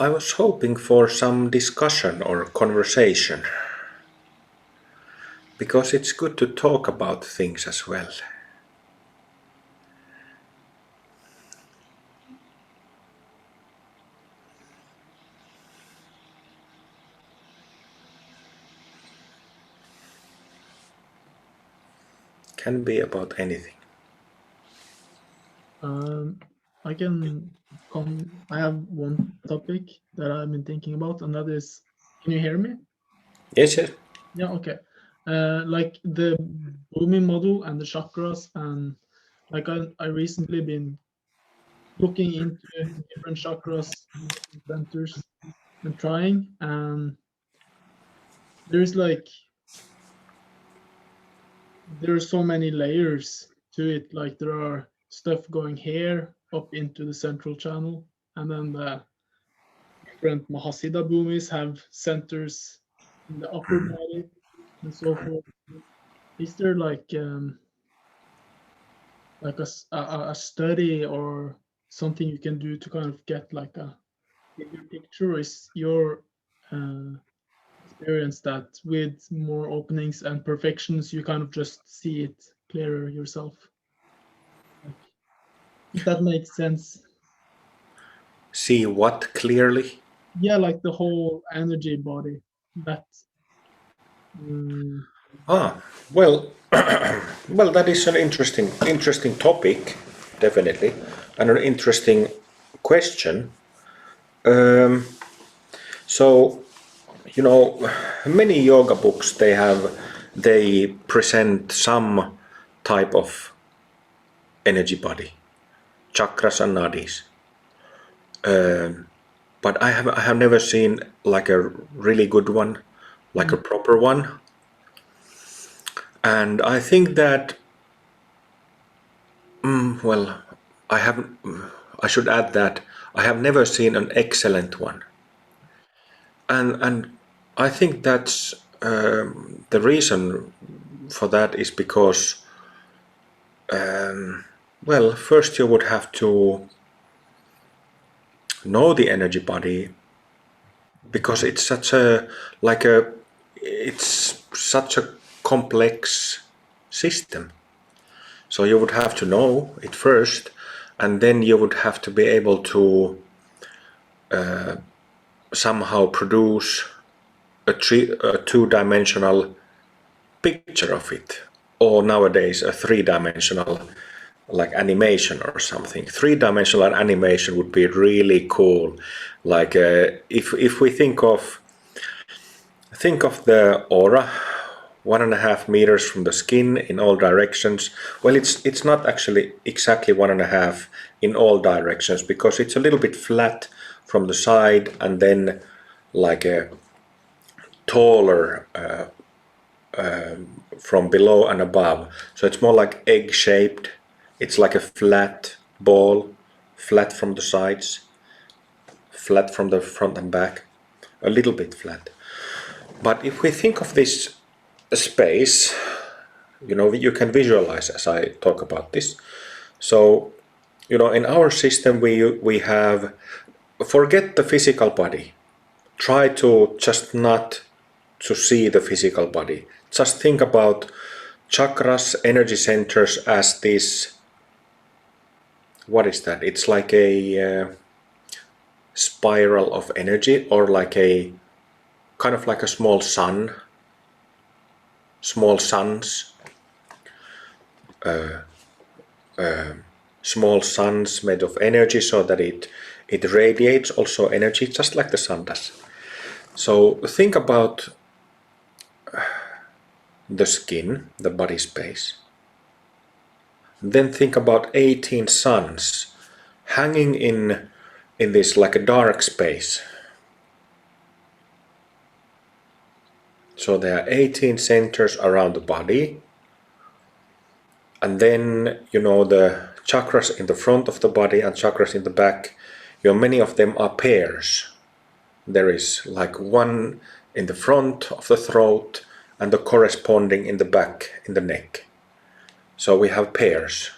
I was hoping for some discussion or conversation, because it's good to talk about things as well. Can be about anything. I can come. I have one topic that I've been thinking about, and that is, can you hear me? Yes, yes. Yeah, okay. Like the Bhumi model and the chakras, and like I recently been looking into different chakras, different centers, and trying, and there's like there are so many layers to it. Like there are stuff going here up into the central channel, and then the different Mahasiddha bhumis have centers in the upper body and so forth. Is there like a study or something you can do to kind of get like a bigger picture? Or is your uh, experience that with more openings and perfections, you kind of just see it clearer yourself? Like, if that makes sense. See what clearly? Yeah, like the whole energy body. That. mm, Ah, well, well, that is an interesting topic, definitely, and an interesting question. Um, so, many yoga books they present some type of energy body, chakras and nadis. But I have never seen like a really good one, like mm, a proper one. And I think that, well, I haven't. I should add that I have never seen an excellent one, and I think that's the reason for that is because, well, first you would have to know the energy body, because it's such a like a it's such a complex system. So you would have to know it first, and then you would have to be able to somehow produce a two-dimensional picture of it, or nowadays a three-dimensional, like animation or something. Three-dimensional animation would be really cool. Like if we think of the aura, 1.5 meters from the skin in all directions. Well, it's not actually exactly 1.5 in all directions, because it's a little bit flat from the side, and then like a taller from below and above. So it's more like egg shaped. It's like a flat ball, flat from the sides, flat from the front and back, a little bit flat. But if we think of this space, you can visualize as I talk about this. So, in our system, we have, forget the physical body. Try to just not to see the physical body. Just think about chakras, energy centers, as this. What is that? It's like a spiral of energy, or like a kind of like a small suns, small suns made of energy, so that it radiates also energy, just like the sun does. So think about the skin, the body space. Then think about 18 suns hanging in this like a dark space. So there are 18 centers around the body, and then the chakras in the front of the body and chakras in the back. Many of them are pairs. There is like one in the front of the throat and the corresponding in the back in the neck. So we have pairs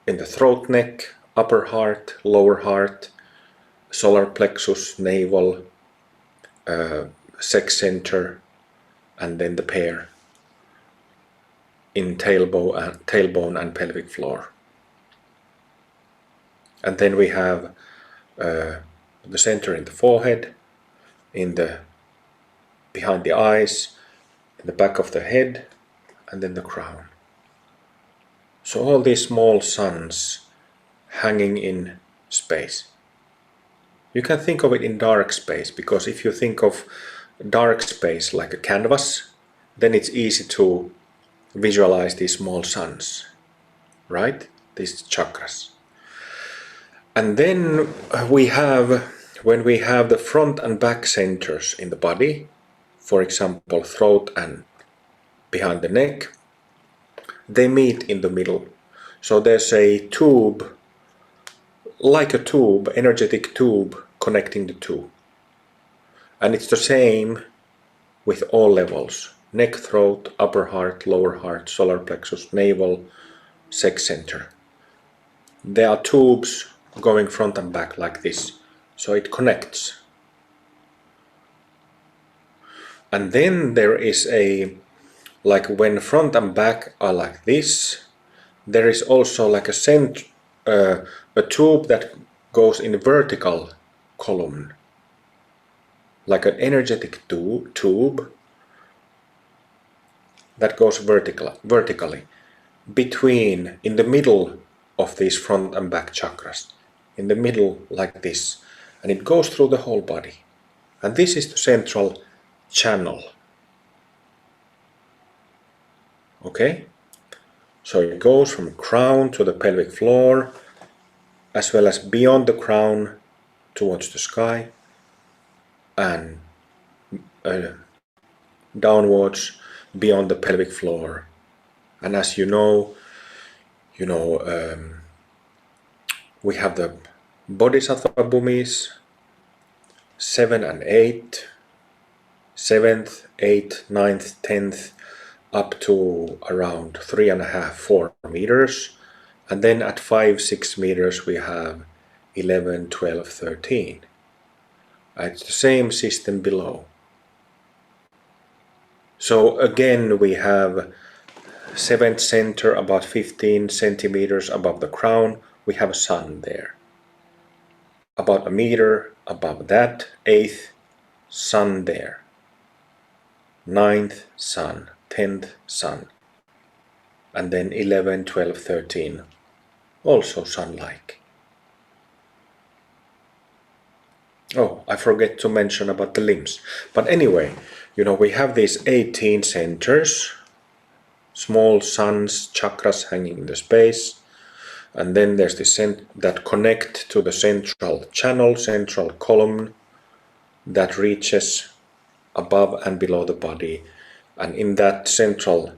in the throat, neck, upper heart, lower heart, solar plexus, navel, sex center, and then the pair in tailbone and pelvic floor. And then we have the center in the forehead, behind the eyes, in the back of the head, and then the crown. So all these small suns hanging in space. You can think of it in dark space, because if you think of dark space like a canvas, then it's easy to visualize these small suns, right? These chakras. And then when we have the front and back centers in the body, for example, throat and behind the neck, they meet in the middle. So there's a tube, like a tube, energetic tube connecting the two. And it's the same with all levels: neck, throat, upper heart, lower heart, solar plexus, navel, sex center. There are tubes going front and back like this, so it connects. And then there is like when front and back are like this, there is also like a tube that goes in a vertical column, like an energetic tube that goes vertically in the middle of these front and back chakras, in the middle like this, and it goes through the whole body. And this is the central channel. Okay? So it goes from crown to the pelvic floor, as well as beyond the crown towards the sky, and downwards beyond the pelvic floor. And as you know, we have the Bodhisattva bhumis, 7 and 8, 7th, 8th, 9th, 10th, up to around 3.5, 4 meters. And then at 5, 6 meters we have 11, 12, 13. It's the same system below. So again we have 7th center about 15 centimeters above the crown. We have a sun there. About a meter above that, 8th, sun there. 9th, sun. 10th, sun. And then 11, 12, 13, also sun-like. Oh, I forget to mention about the limbs. But anyway, we have these 18 centers, small suns, chakras hanging in the space. And then there's the that connect to the central channel, central column that reaches above and below the body. And in that central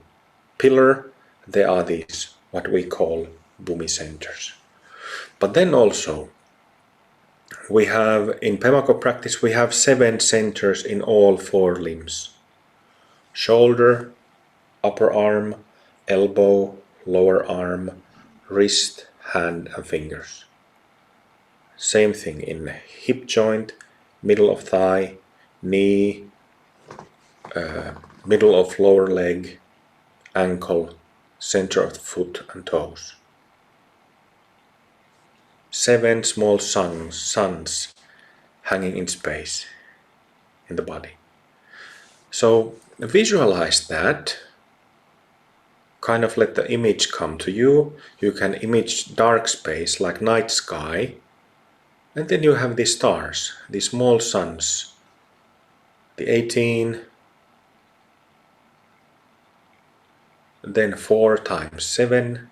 pillar, there are these, what we call bhumi centers. But then also, we have, in Pemako practice, we have 7 centers in all 4 limbs. Shoulder, upper arm, elbow, lower arm, wrist, hand and fingers. Same thing in hip joint, middle of thigh, knee, middle of lower leg, ankle, center of the foot and toes. 7 small suns hanging in space in the body. So visualize that. Kind of let the image come to you. You can image dark space like night sky. And then you have these stars, these small suns. The 18, then 4 times 7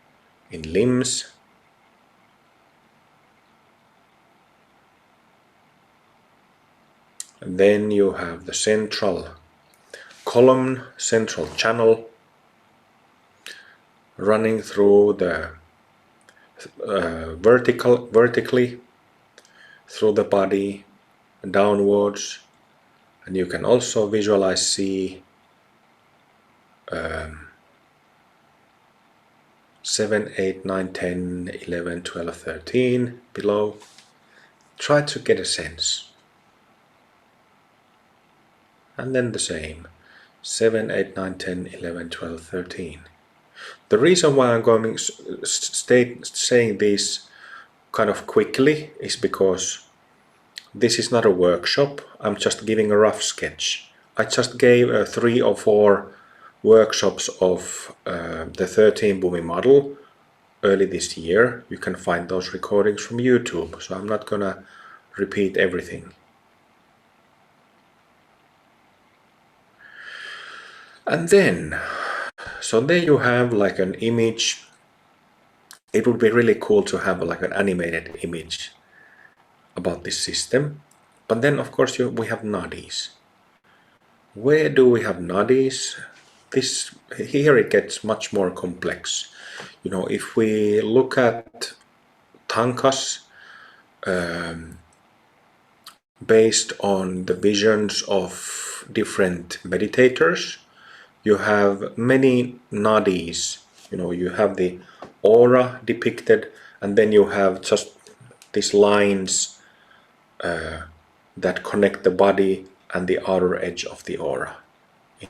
in limbs. And then you have the central column, central channel running through the vertically through the body downwards. And you can also see 7, 8, 9, 10, 11, 12, 13 below. Try to get a sense. And then the same. 7, 8, 9, 10, 11, 12, 13. The reason why I'm going saying this kind of quickly is because this is not a workshop. I'm just giving a rough sketch. I just gave 3 or 4 workshops of the 13 Bumi model early this year. You can find those recordings from YouTube, so I'm not gonna repeat everything. And then, so there you have like an image. It would be really cool to have like an animated image about this system. But then of course we have nadis. Where do we have nadis? Here it gets much more complex. You know, if we look at tankas based on the visions of different meditators, you have many nadis. You know, you have the aura depicted, and then you have just these lines that connect the body and the outer edge of the aura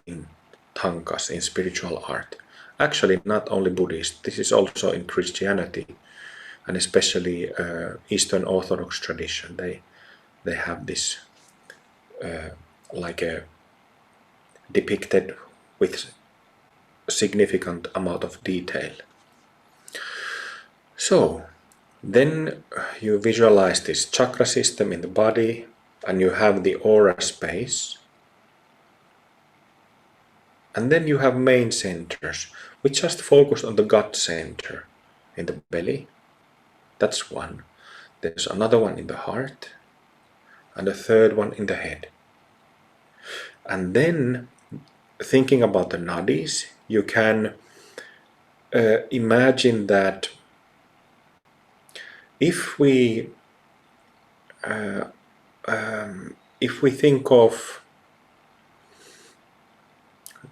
in tankas, in spiritual art. Actually, not only Buddhist, this is also in Christianity, and especially Eastern Orthodox tradition. They have this like a depicted with a significant amount of detail. So then you visualize this chakra system in the body, and you have the aura space. And then you have main centers. We just focus on the gut center in the belly. That's one. There's another one in the heart, and a third one in the head. And then, thinking about the nadis, you can imagine that if we think of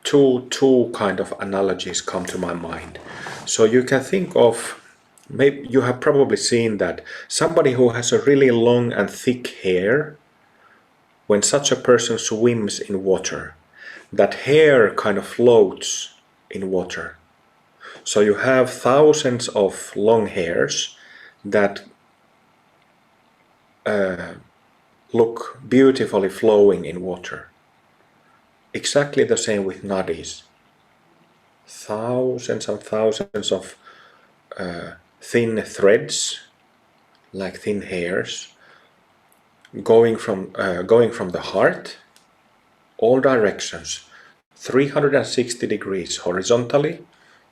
two kind of analogies come to my mind. So you can think of, maybe you have probably seen that somebody who has a really long and thick hair, when such a person swims in water, that hair kind of floats in water. So you have thousands of long hairs that look beautifully flowing in water. Exactly the same with nadis. Thousands and thousands of thin threads, like thin hairs, going from the heart, all directions, 360 degrees horizontally,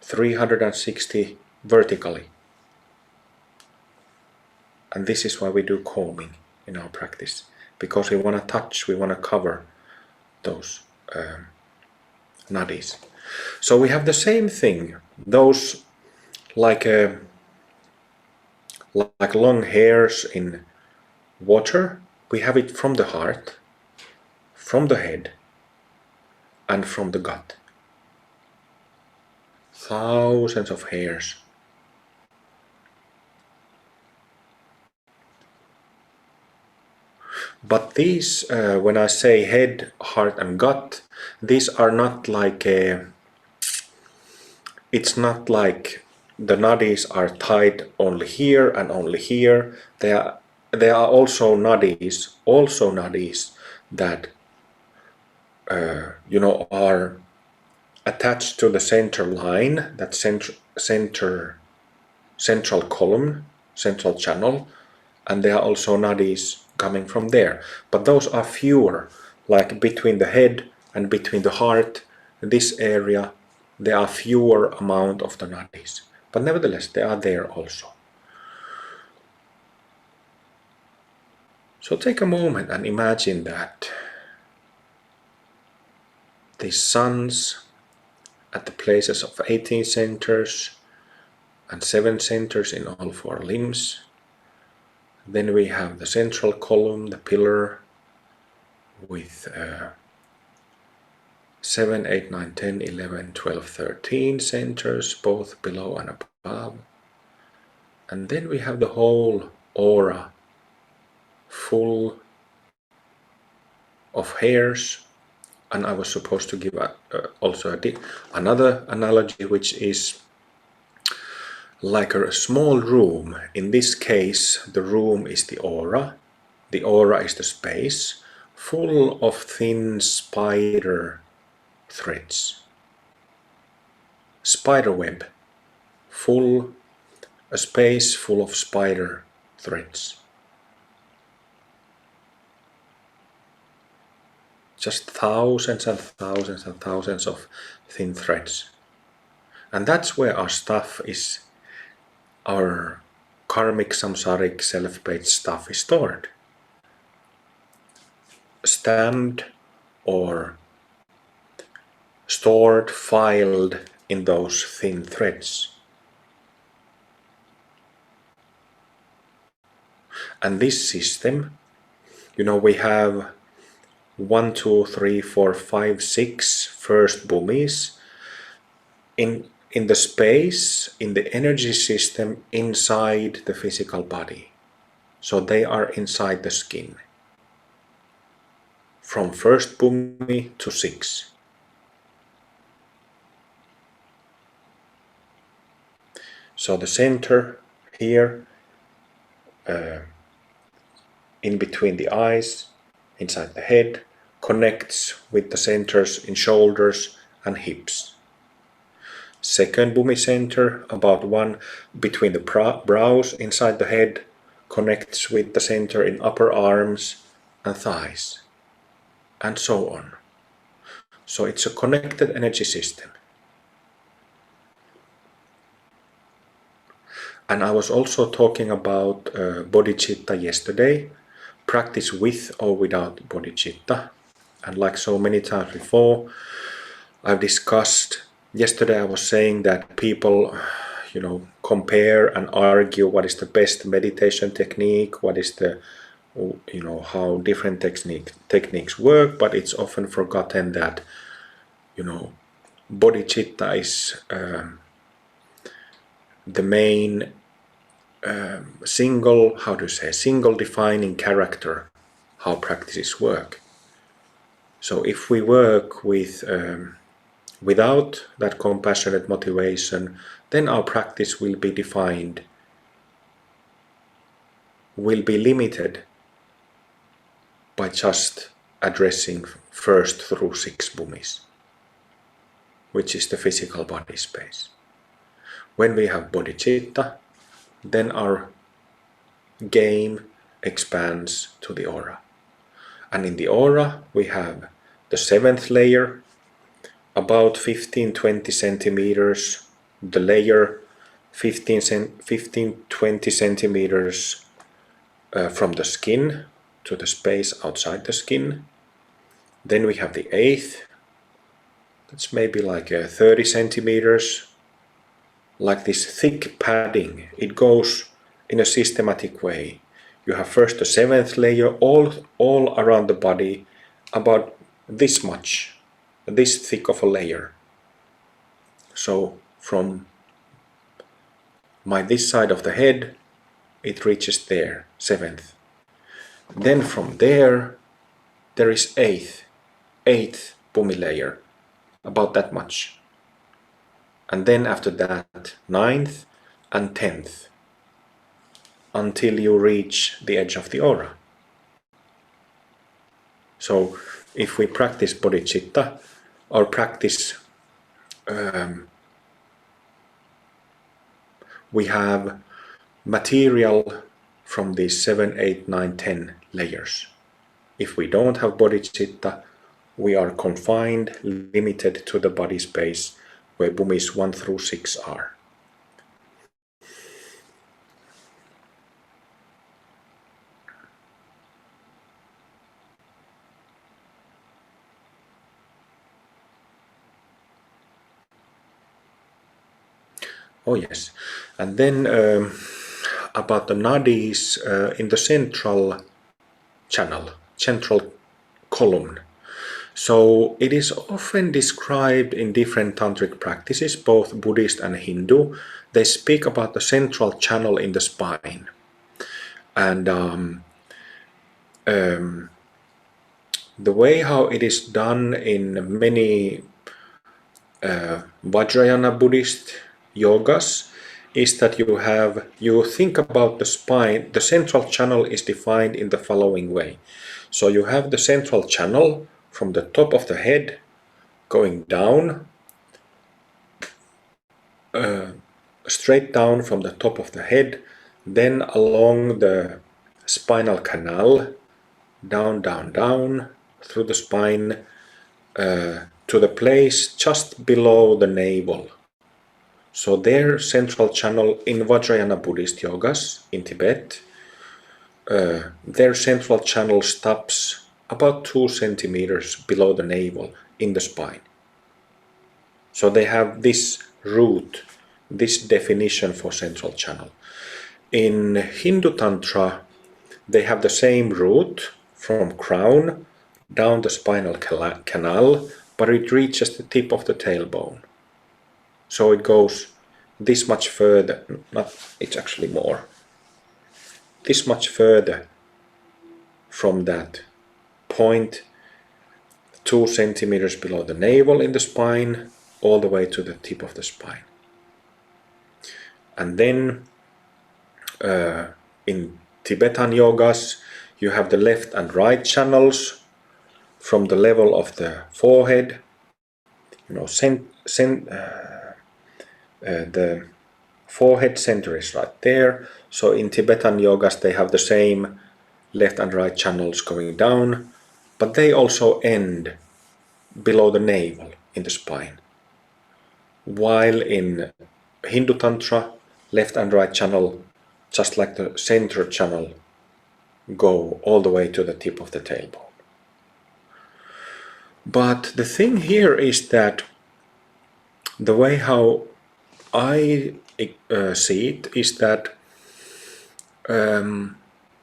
360 vertically. And this is why we do combing in our practice, because we want to touch, we want to cover those nadis. So we have the same thing, those like long hairs in water. We have it from the heart, from the head, and from the gut. Thousands of hairs. But these, when I say head, heart, and gut, these are not like it's not like the nadis are tied only here and only here. There are also nadis that are attached to the center line, that central column, central channel, and there are also nadis coming from there. But those are fewer, like between the head and between the heart, this area, there are fewer amount of the nadis. But nevertheless, they are there also. So take a moment and imagine that these suns at the places of 18 centers and 7 centers in all 4 limbs. Then we have the central column, the pillar, with 7, 8, 9, 10, 11, 12, 13 centers, both below and above. And then we have the whole aura full of hairs. And I was supposed to give also another analogy, which is like a small room. In this case, the room is the aura. The aura is the space, full of thin spider threads. Spider web, a space full of spider threads. Just thousands and thousands and thousands of thin threads. And that's where our stuff is, our karmic samsaric self-based stuff is stored. Stamped or stored, filed in those thin threads. And this system, we have 1, 2, 3, 4, 5, 6 first bhumis in the space, in the energy system inside the physical body. So they are inside the skin. From first bhumi to 6. So the center here, in between the eyes, inside the head, connects with the centers in shoulders and hips. Second bhumi center, about one between the brows inside the head, connects with the center in upper arms and thighs, and so on. So it's a connected energy system. And I was also talking about bodhicitta yesterday, practice with or without bodhicitta. And like so many times before, I've discussed, yesterday I was saying that people, compare and argue what is the best meditation technique, what is the, how different techniques work, but it's often forgotten that, bodhicitta is the main single defining character how practices work. So if we work with without that compassionate motivation, then our practice will be defined, will be limited by just addressing first through 6 bhumis, which is the physical body space. When we have bodhicitta, then our game expands to the aura. And in the aura we have the 7th layer, about 15-20 centimeters, the layer 15-20 centimeters from the skin to the space outside the skin. Then we have the 8th, that's maybe like 30 centimeters, like this thick padding. It goes in a systematic way. You have first the 7th layer all around the body, about this much, this thick of a layer. So from this side of the head, it reaches there, 7th. Then from there is 8th bhumi layer, about that much. And then after that, 9th and 10th, until you reach the edge of the aura. So if we practice bodhicitta, or practice, we have material from these 7, 8, 9, 10 layers. If we don't have bodhicitta, we are confined, limited to the body space where bhumis 1 through 6 are. Oh yes, and then about the nadis in the central channel, central column. So it is often described in different tantric practices, both Buddhist and Hindu. They speak about the central channel in the spine. And the way how it is done in many Vajrayana Buddhist yogas is that you think about the spine. The central channel is defined in the following way. So you have the central channel from the top of the head going down, straight down from the top of the head, then along the spinal canal, down, down, down through the spine to the place just below the navel. So their central channel in Vajrayana Buddhist yogas in Tibet, their central channel stops about 2 centimeters below the navel in the spine. So they have this root, this definition for central channel. In Hindu Tantra, they have the same root from crown down the spinal canal, but it reaches the tip of the tailbone. So it goes this much further, it's actually more, this much further from that point, 2 centimeters below the navel in the spine, all the way to the tip of the spine. And then in Tibetan yogas, you have the left and right channels from the level of the forehead. The forehead center is right there. So in Tibetan yogas, they have the same left and right channels going down, but they also end below the navel in the spine. While in Hindu Tantra, left and right channel, just like the center channel, go all the way to the tip of the tailbone. But the thing here is that the way how I see it is that, and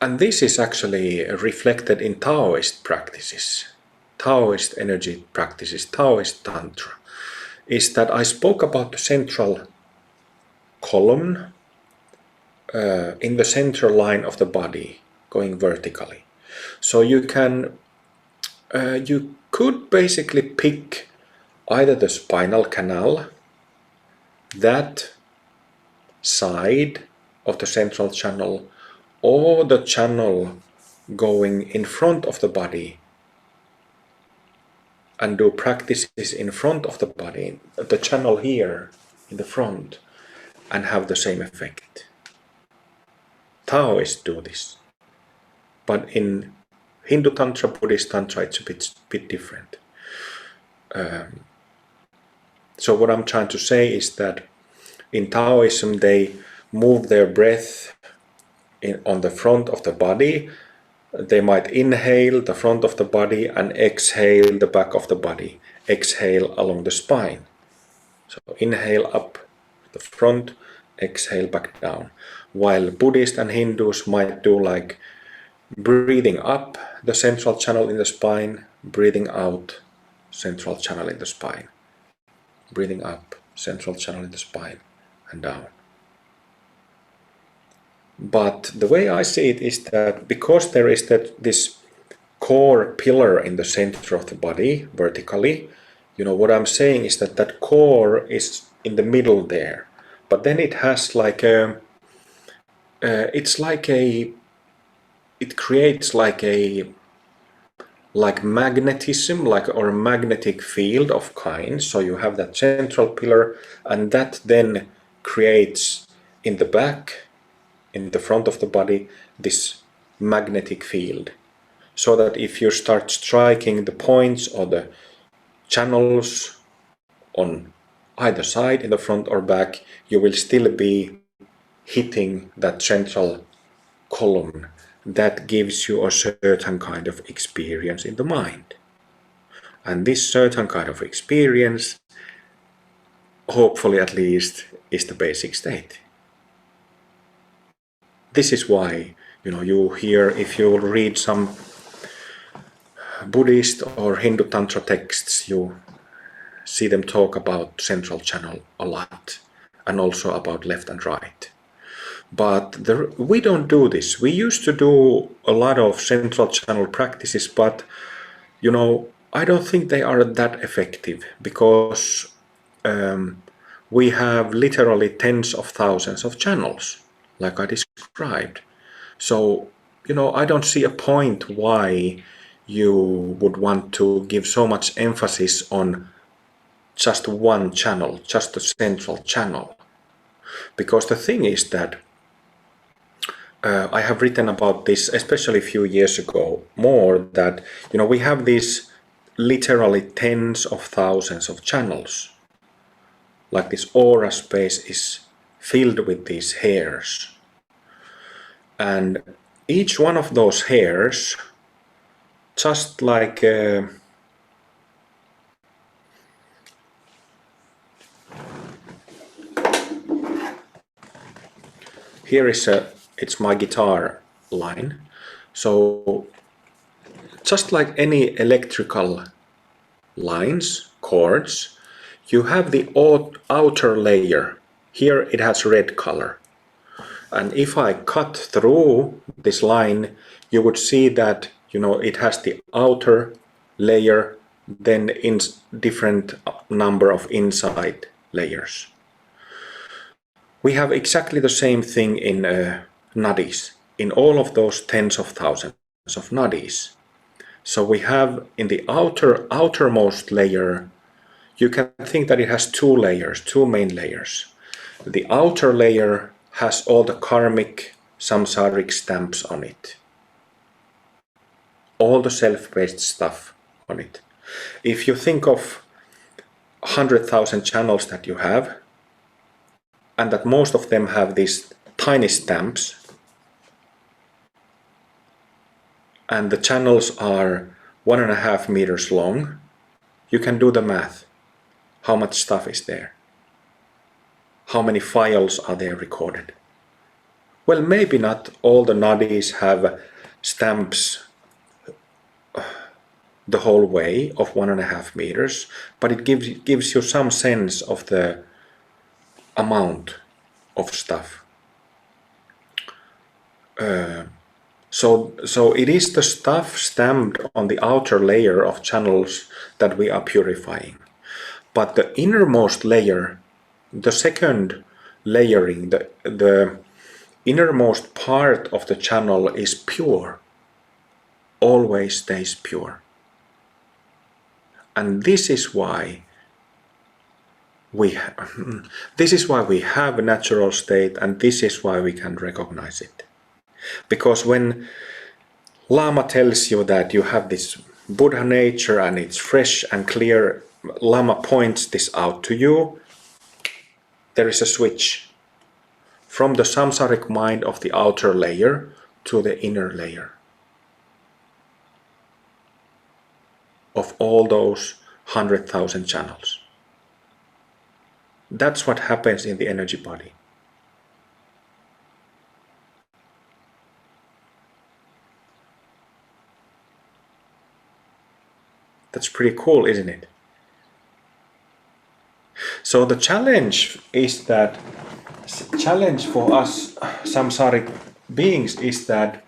this is actually reflected in Taoist practices, Taoist energy practices, Taoist Tantra, is that I spoke about the central column in the center line of the body going vertically. So you could basically pick either the spinal canal, that side of the central channel, or the channel going in front of the body, and do practices in front of the body, the channel here in the front, and have the same effect. Taoists do this, but in Hindu Tantra, Buddhist Tantra, it's a bit different. So what I'm trying to say is that in Taoism, they move their breath on the front of the body. They might inhale the front of the body and exhale the back of the body. Exhale along the spine. So inhale up the front, exhale back down. While Buddhists and Hindus might do like breathing up the central channel in the spine, breathing out central channel in the spine. Breathing up central channel in the spine and down. But the way I see it is that because there is this core pillar in the center of the body vertically, what I'm saying is that core is in the middle there, but then it has like it creates like magnetism, or a magnetic field of kind. So you have that central pillar, and that then creates in the back, in the front of the body, this magnetic field. So that if you start striking the points or the channels on either side, in the front or back, you will still be hitting that central column. That gives you a certain kind of experience in the mind. And this certain kind of experience, hopefully at least, is the basic state. This is why, you hear, if you read some Buddhist or Hindu Tantra texts, you see them talk about central channel a lot, and also about left and right. But we don't do this. We used to do a lot of central channel practices, but you know, I don't think they are that effective because we have literally tens of thousands of channels, like I described. So, you know, I don't see a point why you would want to give so much emphasis on just one channel, just a central channel. Because the thing is that I have written about this, especially a few years ago, more that, you know, we have these literally tens of thousands of channels. Like this aura space is filled with these hairs. And each one of those hairs, just like here is it's my guitar line. So just like any electrical lines, chords, you have the outer layer. Here it has red color. And if I cut through this line, you would see that, you know, it has the outer layer, then in different number of inside layers. We have exactly the same thing in nadis, in all of those tens of thousands of nadis. So we have in the outermost layer, you can think that it has two layers, two main layers. The outer layer has all the karmic samsaric stamps on it. All the self-based stuff on it. If you think of 100,000 channels that you have, and that most of them have these tiny stamps, and the channels are 1.5 meters long, you can do the math. How much stuff is there? How many files are there recorded? Well, maybe not all the nadis have stamps the whole way of 1.5 meters, but it gives you some sense of the amount of stuff. So it is the stuff stamped on the outer layer of channels that we are purifying. But the innermost layer, the second layering, the innermost part of the channel is pure, always stays pure. And this is why we have a natural state, and this is why we can recognize it. Because when Lama tells you that you have this Buddha nature and it's fresh and clear, Lama points this out to you, there is a switch from the samsaric mind of the outer layer to the inner layer of all those 100,000 channels. That's what happens in the energy body. That's pretty cool, isn't it? So the challenge for us samsaric beings is that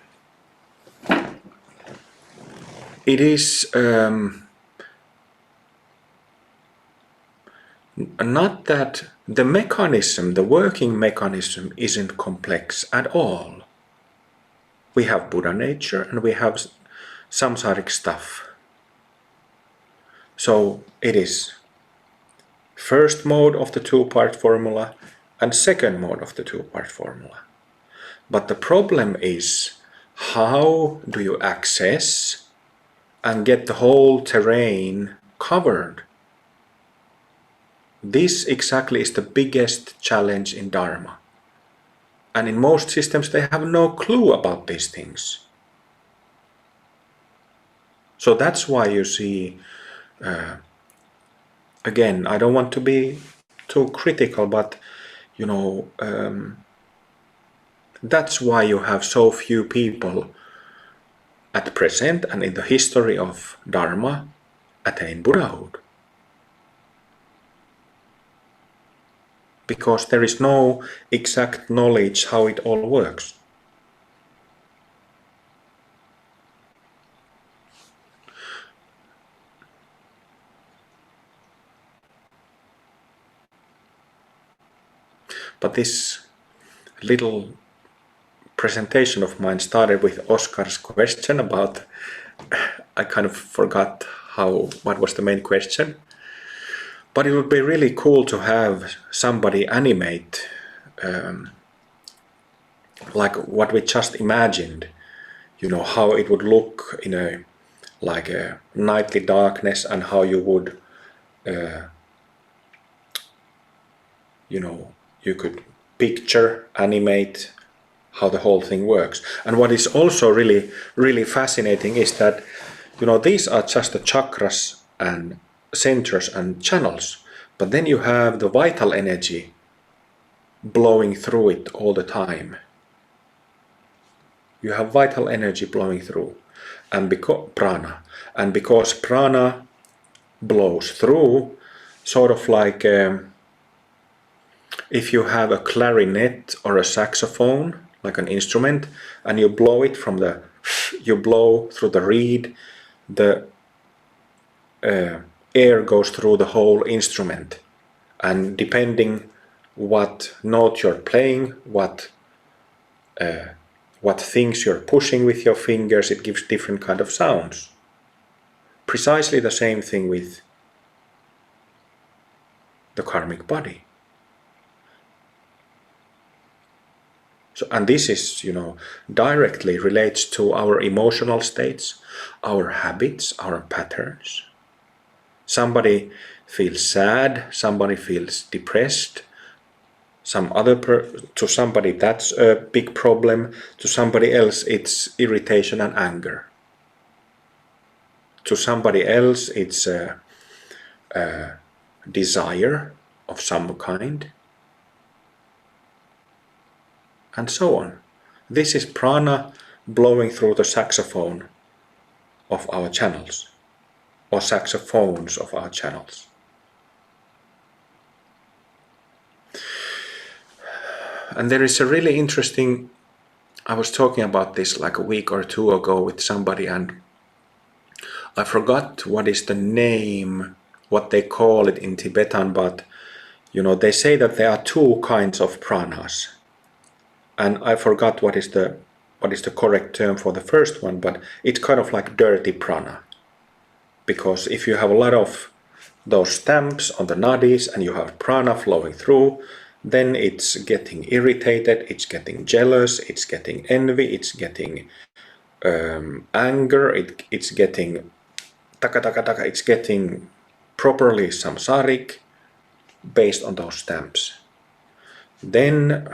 it is not that the mechanism, the working mechanism isn't complex at all. We have Buddha nature and we have samsaric stuff. So it is first mode of the two-part formula and second mode of the two-part formula. But the problem is, how do you access and get the whole terrain covered? This exactly is the biggest challenge in Dharma. And in most systems they have no clue about these things. So that's why you see, again, I don't want to be too critical, but you know, that's why you have so few people at present and in the history of Dharma attain Buddhahood. because there is no exact knowledge how it all works. But this little presentation of mine started with Oscar's question about, I kind of forgot what was the main question. But it would be really cool to have somebody animate like what we just imagined, how it would look in a nightly darkness, and how you would you could picture, animate how the whole thing works. And what is also really, really fascinating is that, these are just the chakras and centers and channels, but then you have the vital energy blowing through it all the time. You have vital energy blowing through, and because prana blows through, sort of like if you have a clarinet or a saxophone, like an instrument, and you blow it you blow through the reed, the air goes through the whole instrument, and depending what note you're playing, what things you're pushing with your fingers, it gives different kind of sounds. Precisely the same thing with the karmic body. So, and this is, directly relates to our emotional states, our habits, our patterns. Somebody feels sad, somebody feels depressed, to somebody that's a big problem, to somebody else it's irritation and anger. To somebody else it's a desire of some kind. And so on. This is prana blowing through the saxophone of our channels, or saxophones of our channels. And there is a really interesting, I was talking about this like a week or two ago with somebody, and I forgot what is the name, what they call it in Tibetan, but they say that there are two kinds of pranas. And I forgot what is the correct term for the first one, but it's kind of like dirty prana. Because if you have a lot of those stamps on the nadis and you have prana flowing through, then it's getting irritated, it's getting jealous, it's getting envy, it's getting anger, it's getting taka, it's getting properly samsaric based on those stamps. Then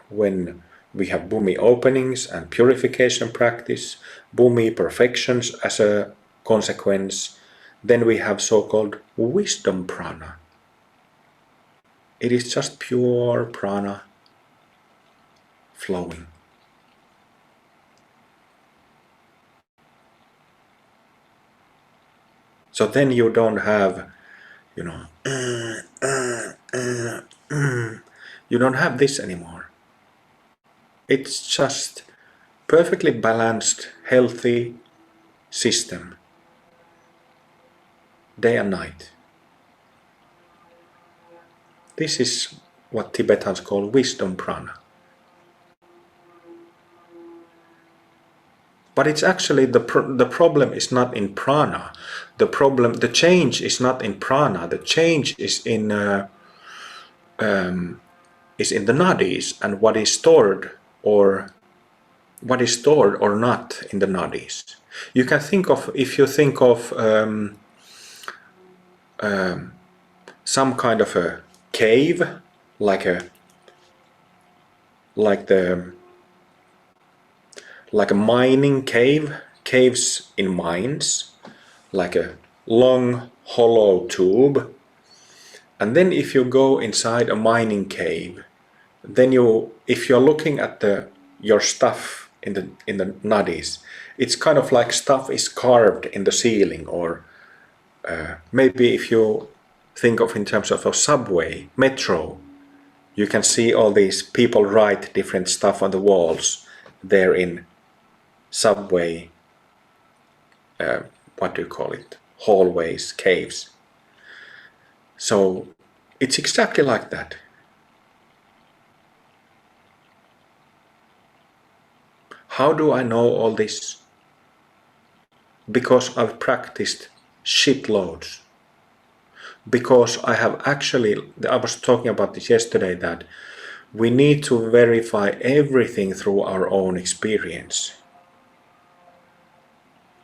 when we have bhumi openings and purification practice, bhumi perfections as a consequence, then we have so-called wisdom prana. It is just pure prana flowing. So then you don't have, you don't have this anymore. It's just perfectly balanced, healthy system, day and night. This is what Tibetans call wisdom prana. But it's actually the problem is not in prana. The change is not in prana. The change is in the nadis, and what is stored or not in the nadis. You can think of, if you think of some kind of a cave, like a mining cave, caves in mines, like a long hollow tube. And then if you go inside a mining cave, then if you're looking at your stuff in the nadis, it's kind of like stuff is carved in the ceiling, or maybe if you think of in terms of a subway, metro, You can see all these people write different stuff on the walls there in subway, what do you call it, hallways, caves. So it's exactly like that. How do I know all this? Because I've practiced shitloads. Because I have actually, I was talking about this yesterday, that we need to verify everything through our own experience.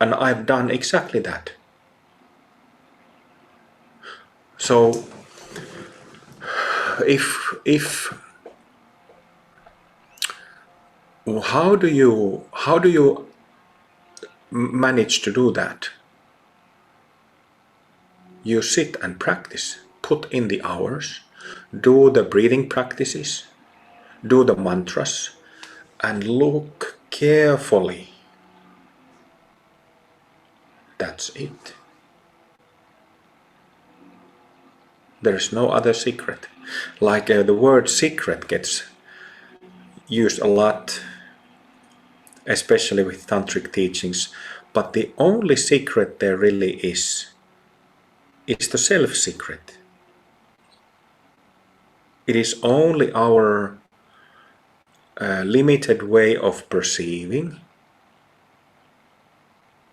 And I've done exactly that. So if how do you manage to do that? You sit and practice, put in the hours, do the breathing practices, do the mantras, and look carefully. That's it. There's no other secret. Like the word secret gets used a lot, especially with tantric teachings, but the only secret there really is the self-secret. It is only our limited way of perceiving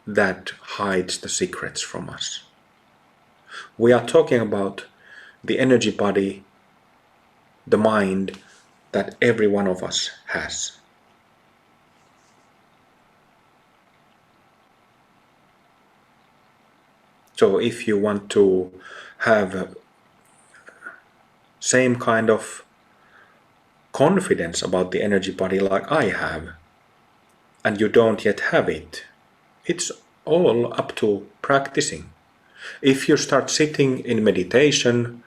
that hides the secrets from us. We are talking about the energy body, the mind that every one of us has. So if you want to have same kind of confidence about the energy body like I have, and you don't yet have it, it's all up to practicing. If you start sitting in meditation,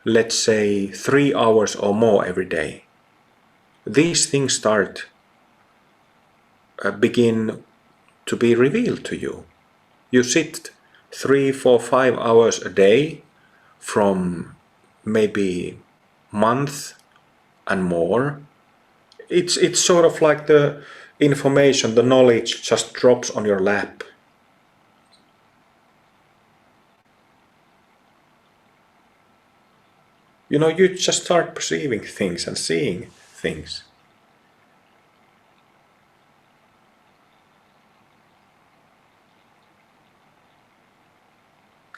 let's say 3 hours or more every day, these things begin to be revealed to you. You sit 3, 4, 5 hours a day from maybe month and more. It's sort of like the information, the knowledge just drops on your lap. You know, you just start perceiving things and seeing things.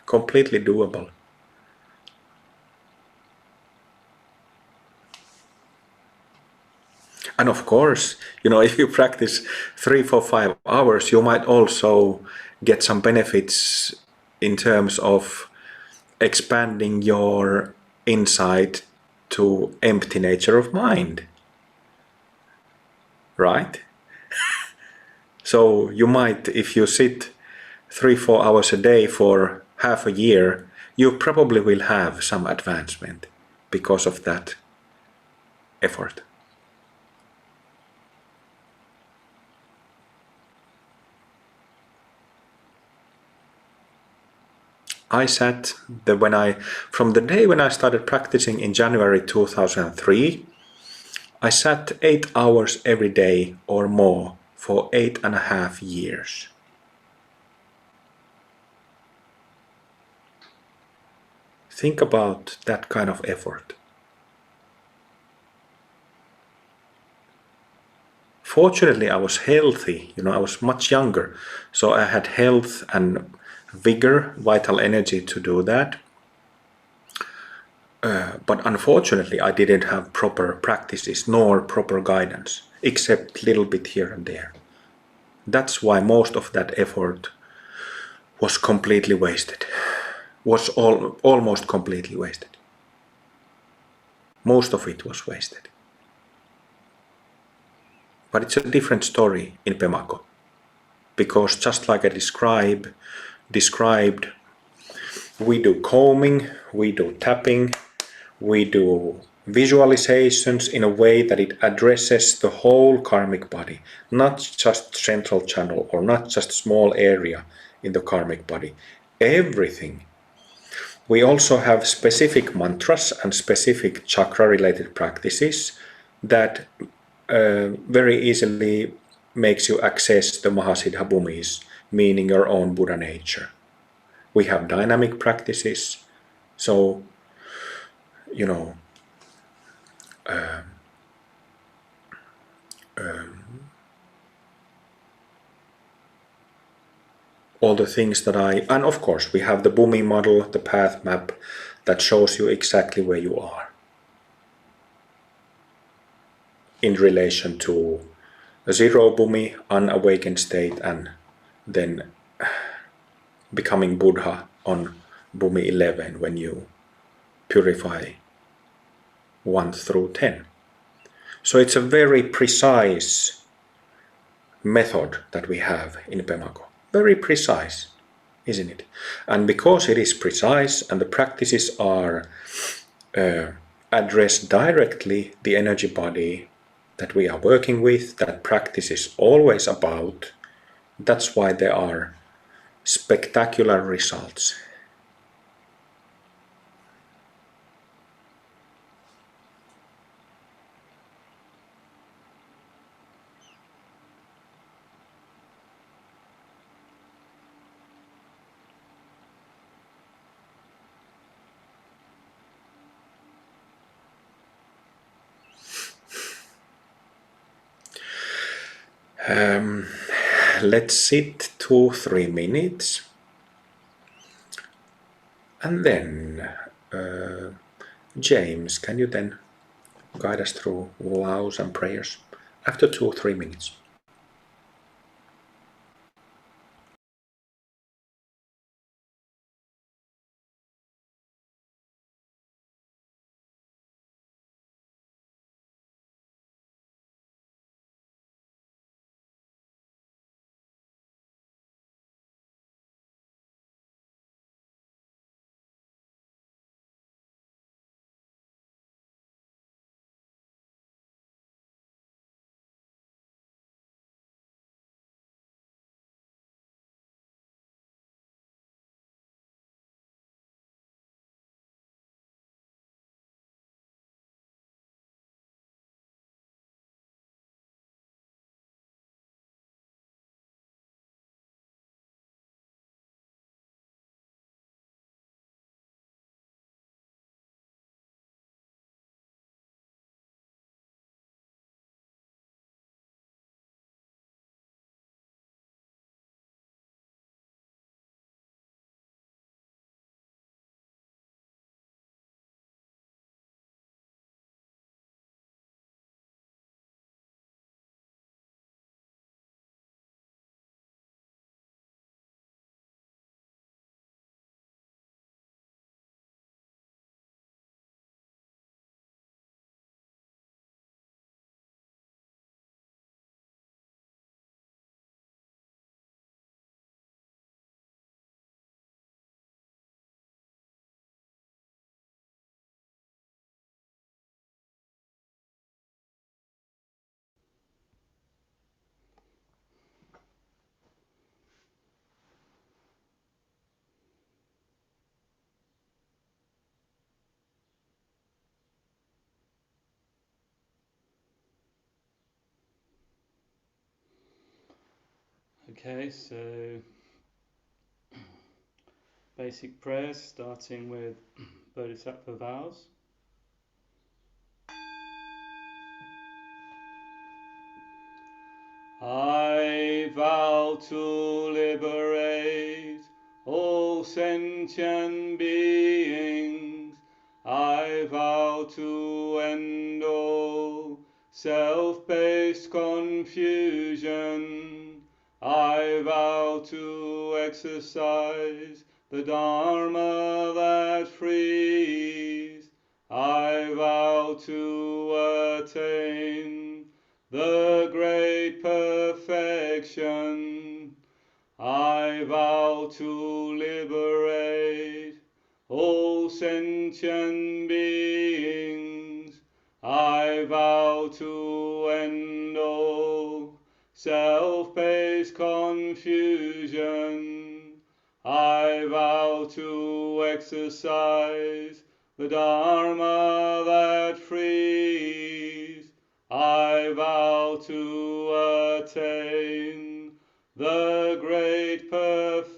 Completely doable. And of course, you know, if you practice 3, 4, 5 hours, you might also get some benefits in terms of expanding your insight to empty nature of mind. Right? So you might, if you sit 3, 4 hours a day for half a year, you probably will have some advancement because of that effort. I sat from the day when I started practicing in January 2003, I sat 8 hours every day or more for 8.5 years. Think about that kind of effort. Fortunately, I was healthy, you know, I was much younger, so I had health and vigor, vital energy to do that. But unfortunately, I didn't have proper practices nor proper guidance, except a little bit here and there. That's why most of that effort was completely wasted. Was almost completely wasted. Most of it was wasted. But it's a different story in Pemako. Because just like I described, we do combing, we do tapping, we do visualizations in a way that it addresses the whole karmic body, not just central channel or not just small area in the karmic body. Everything. We also have specific mantras and specific chakra related practices that very easily makes you access the Mahasiddha Bhumis, meaning your own Buddha nature. We have dynamic practices, so you know, all the things that and of course we have the Bhumi model, the path map that shows you exactly where you are in relation to a zero Bhumi, unawakened state, and then becoming Buddha on Bhumi 11 when you purify 1 through 10. So it's a very precise method that we have in Pemago. Very precise, isn't it? And because it is precise and the practices are address directly the energy body that we are working with, that practice is always about, that's why there are spectacular results. Let's sit 2-3 minutes and then James, can you then guide us through vows and prayers after 2-3 minutes? Okay, so basic prayers starting with Bodhisattva vows. I vow to liberate all sentient beings. I vow to end all self-based confusion. I vow to exercise the Dharma that frees. I vow to attain the great perfection. I vow to liberate all sentient beings. I vow to end all self-based confusion. I vow vow to exercise the Dharma that frees. I vow to attain the great perfection.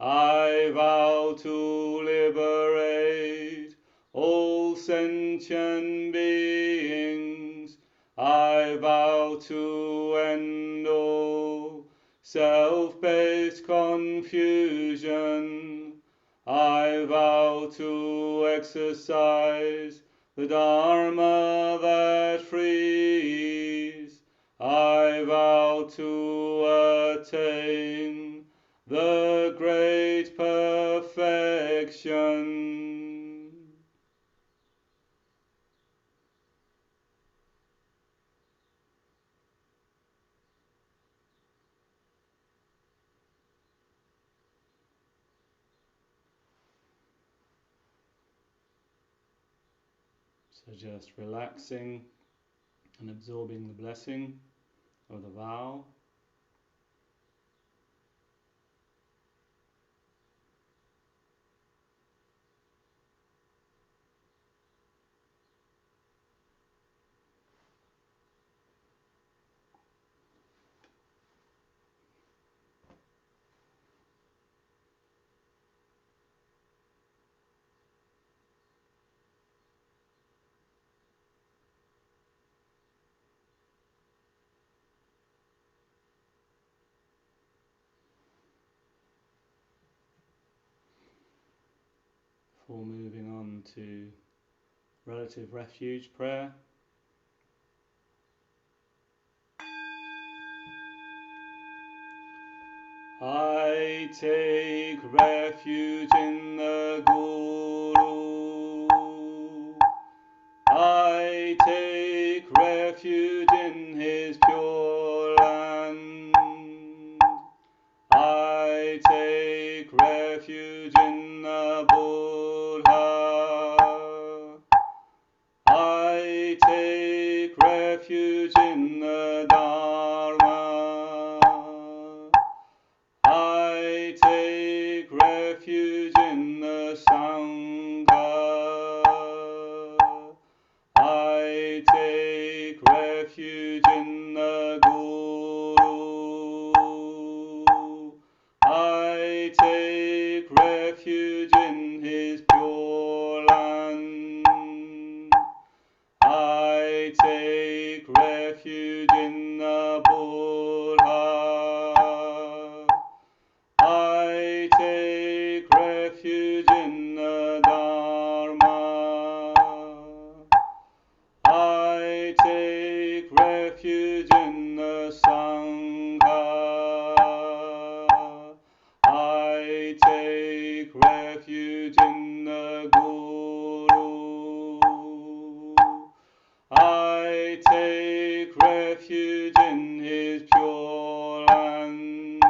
I vow to liberate all sentient beings. I vow to end all self-based confusion. I vow to exercise the Dharma that frees. I vow to attain the great perfection. So just relaxing and absorbing the blessing of the vow. Before moving on to relative refuge prayer. I take refuge in the Guru. I take refuge in his pure land. I take refuge in the Buddha. I take refuge in the Dharma. I take refuge in the Sangha. I take refuge in the Guru. I take refuge in his pure land. I take refuge in the Buddha. I take refuge in the Dharma. I take refuge in the Sangha. I take refuge in the Guru. I take refuge in his pure land.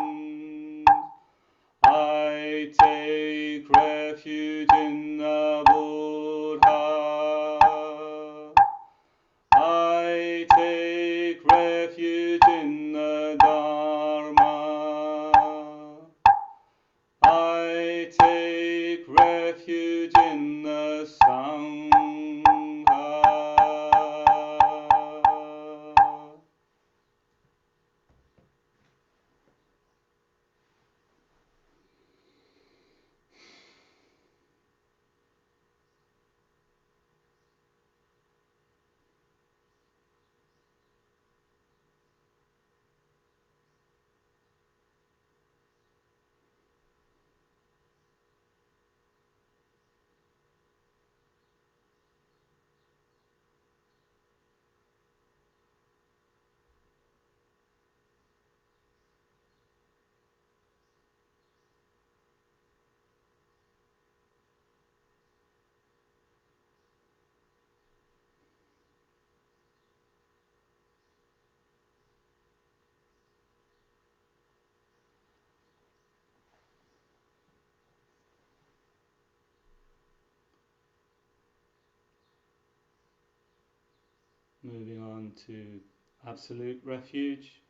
I take refuge in the Buddha. I take refuge in the Dharma. I take refuge in the Sangha. Moving on to absolute refuge.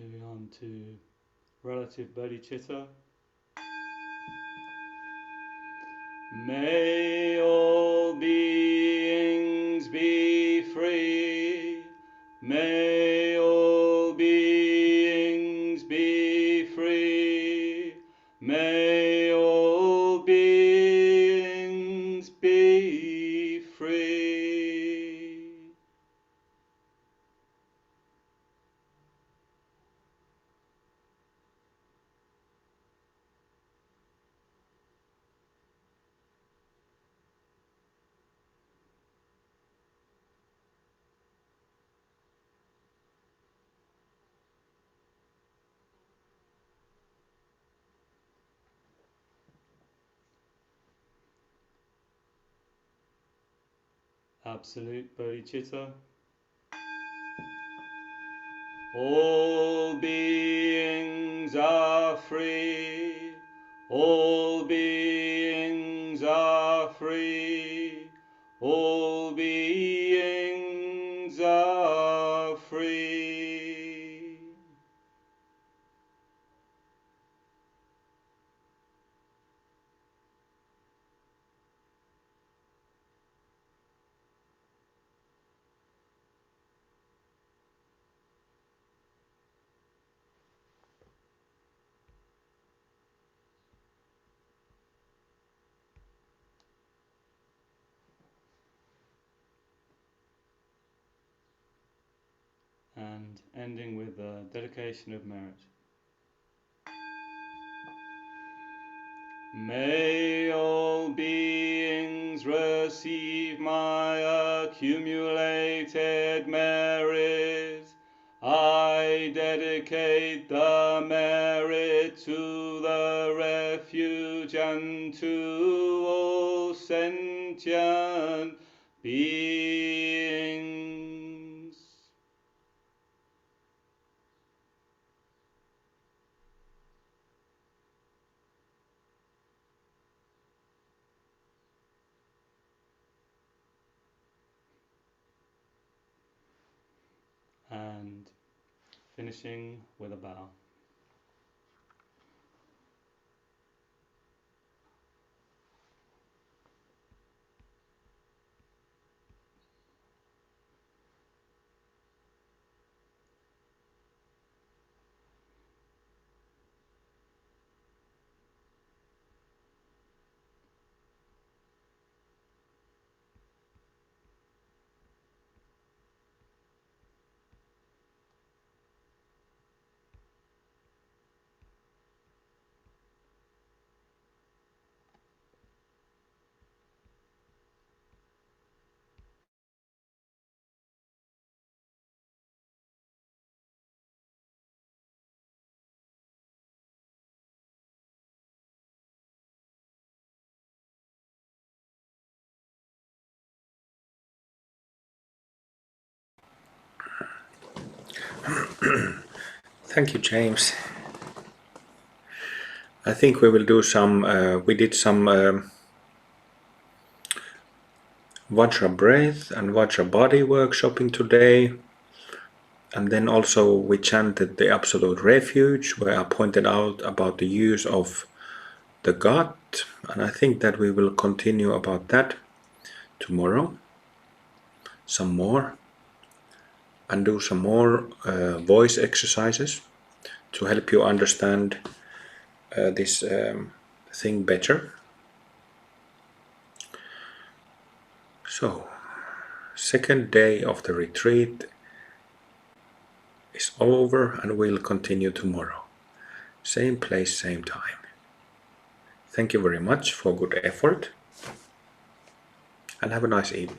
Moving on to relative bodhicitta. May all beings be free. May all beings be free. May all beings be free. Absolute bodhicitta. All beings are free. All beings are free. All beings are free. And ending with a dedication of merit. May all beings receive my accumulated merit. I dedicate the merit to the refuge and to all sentient beings. And finishing with a bow. Thank you, James. I think we will do some, we did some Vajra breath and Vajra body workshopping today. And then also we chanted the absolute refuge, where I pointed out about the use of the gut. And I think that we will continue about that tomorrow. Some more. And do some more voice exercises to help you understand this thing better. So, second day of the retreat is over and we'll continue tomorrow. Same place, same time. Thank you very much for good effort and have a nice evening.